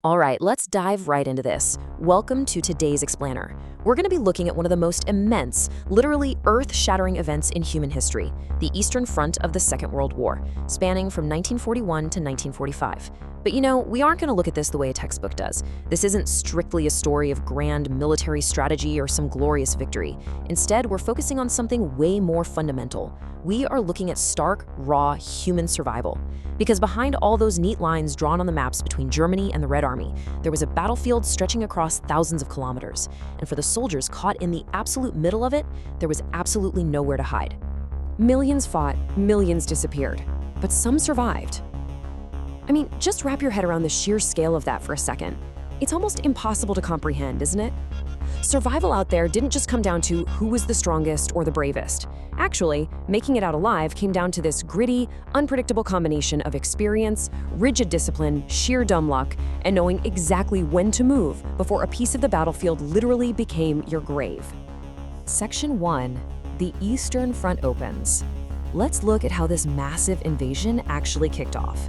All right, let's dive right into this. Welcome to today's Explainer. We're going to be looking at one of the most immense, literally earth-shattering events in human history, the Eastern Front of the Second World War, spanning from 1941 to 1945. But we aren't going to look at this the way a textbook does. This isn't strictly a story of grand military strategy or some glorious victory. Instead, we're focusing on something way more fundamental. We are looking at stark, raw, human survival. Because behind all those neat lines drawn on the maps between Germany and the Red Army, there was a battlefield stretching across thousands of kilometers. And for the soldiers caught in the absolute middle of it, there was absolutely nowhere to hide. Millions fought, millions disappeared, but some survived. Just wrap your head around the sheer scale of that for a second. It's almost impossible to comprehend, isn't it? Survival out there didn't just come down to who was the strongest or the bravest. Actually, making it out alive came down to this gritty, unpredictable combination of experience, rigid discipline, sheer dumb luck, and knowing exactly when to move before a piece of the battlefield literally became your grave. Section 1. The Eastern Front opens. Let's look at how this massive invasion actually kicked off.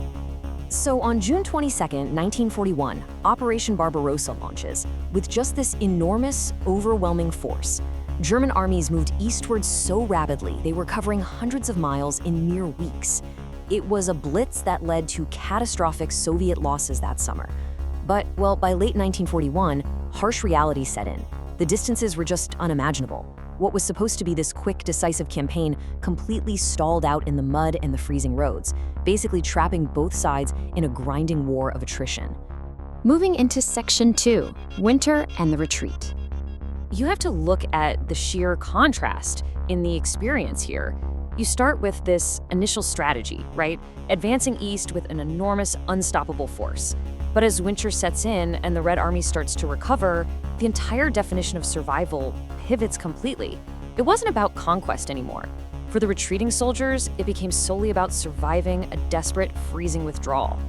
So on June 22, 1941, Operation Barbarossa launches. With just this enormous, overwhelming force, German armies moved eastward so rapidly they were covering hundreds of miles in mere weeks. It was a blitz that led to catastrophic Soviet losses that summer. But, by late 1941, harsh reality set in. The distances were just unimaginable. What was supposed to be this quick, decisive campaign completely stalled out in the mud and the freezing roads, basically trapping both sides in a grinding war of attrition. Moving into Section 2, Winter and the Retreat. You have to look at the sheer contrast in the experience here. You start with this initial strategy, right? Advancing east with an enormous, unstoppable force. But as winter sets in and the Red Army starts to recover, the entire definition of survival pivots completely. It wasn't about conquest anymore. For the retreating soldiers, it became solely about surviving a desperate, freezing withdrawal.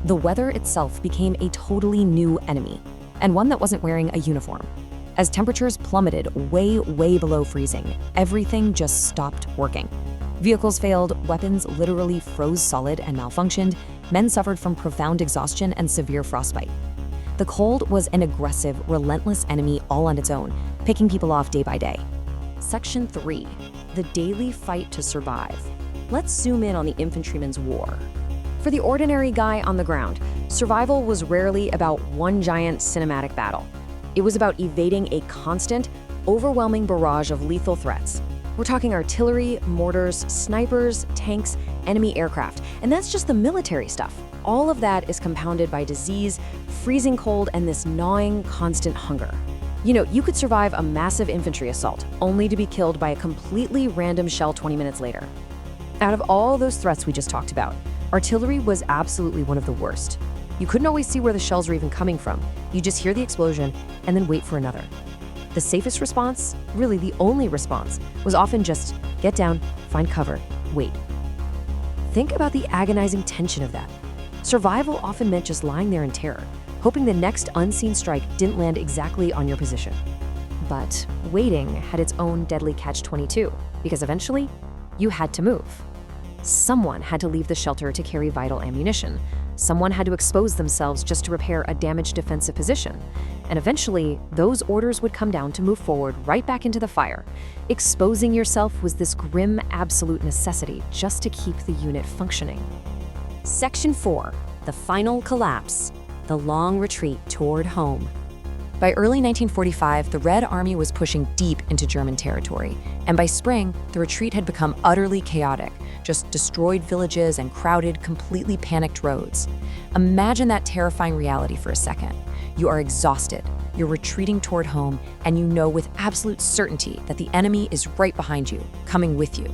The weather itself became a totally new enemy, and one that wasn't wearing a uniform. As temperatures plummeted way, way below freezing, everything just stopped working. Vehicles failed, weapons literally froze solid and malfunctioned, men suffered from profound exhaustion and severe frostbite. The cold was an aggressive, relentless enemy all on its own, picking people off day by day. Section 3. The daily fight to survive. Let's zoom in on the infantryman's war. For the ordinary guy on the ground, survival was rarely about one giant cinematic battle. It was about evading a constant, overwhelming barrage of lethal threats. We're talking artillery, mortars, snipers, tanks, enemy aircraft, and that's just the military stuff. All of that is compounded by disease, freezing cold, and this gnawing, constant hunger. You could survive a massive infantry assault, only to be killed by a completely random shell 20 minutes later. Out of all those threats we just talked about, artillery was absolutely one of the worst. You couldn't always see where the shells were even coming from. You just hear the explosion and then wait for another. The safest response, really the only response, was often just get down, find cover, wait. Think about the agonizing tension of that. Survival often meant just lying there in terror, hoping the next unseen strike didn't land exactly on your position. But waiting had its own deadly catch-22, because eventually, you had to move. Someone had to leave the shelter to carry vital ammunition. Someone had to expose themselves just to repair a damaged defensive position. And eventually, those orders would come down to move forward right back into the fire. Exposing yourself was this grim, absolute necessity just to keep the unit functioning. Section 4. The final collapse. The long retreat toward home. By early 1945, the Red Army was pushing deep into German territory, and by spring, the retreat had become utterly chaotic, just destroyed villages and crowded, completely panicked roads. Imagine that terrifying reality for a second. You are exhausted, you're retreating toward home, and you know with absolute certainty that the enemy is right behind you, coming with you.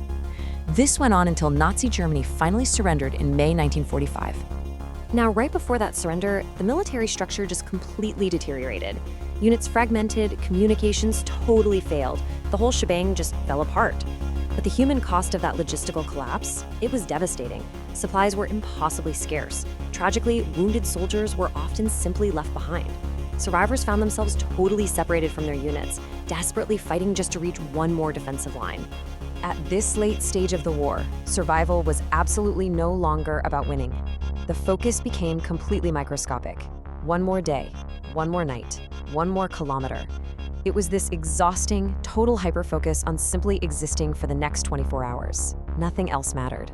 This went on until Nazi Germany finally surrendered in May 1945. Now, right before that surrender, the military structure just completely deteriorated. Units fragmented, communications totally failed. The whole shebang just fell apart. But the human cost of that logistical collapse, it was devastating. Supplies were impossibly scarce. Tragically, wounded soldiers were often simply left behind. Survivors found themselves totally separated from their units, desperately fighting just to reach one more defensive line. At this late stage of the war, survival was absolutely no longer about winning. The focus became completely microscopic. One more day, one more night, one more kilometer. It was this exhausting, total hyper-focus on simply existing for the next 24 hours. Nothing else mattered.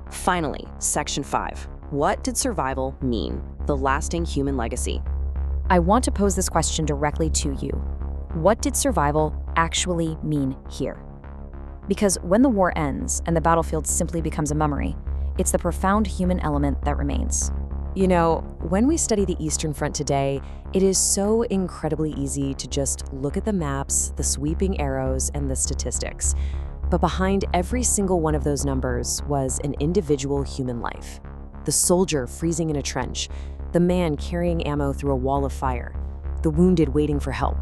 Finally, Section 5. What did survival mean? The lasting human legacy. I want to pose this question directly to you. What did survival actually mean here? Because when the war ends and the battlefield simply becomes a memory, it's the profound human element that remains. You know, when we study the Eastern Front today, it is so incredibly easy to just look at the maps, the sweeping arrows, and the statistics. But behind every single one of those numbers was an individual human life. The soldier freezing in a trench, the man carrying ammo through a wall of fire, the wounded waiting for help,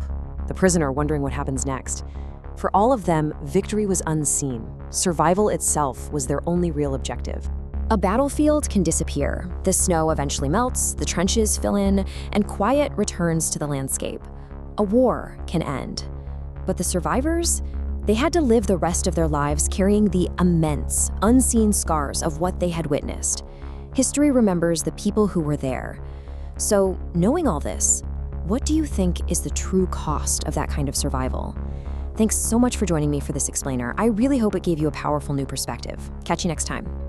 the prisoner wondering what happens next. For all of them, victory was unseen. Survival itself was their only real objective. A battlefield can disappear. The snow eventually melts, the trenches fill in, and quiet returns to the landscape. A war can end. But the survivors? They had to live the rest of their lives carrying the immense, unseen scars of what they had witnessed. History remembers the people who were there. So, knowing all this, what do you think is the true cost of that kind of survival? Thanks so much for joining me for this explainer. I really hope it gave you a powerful new perspective. Catch you next time.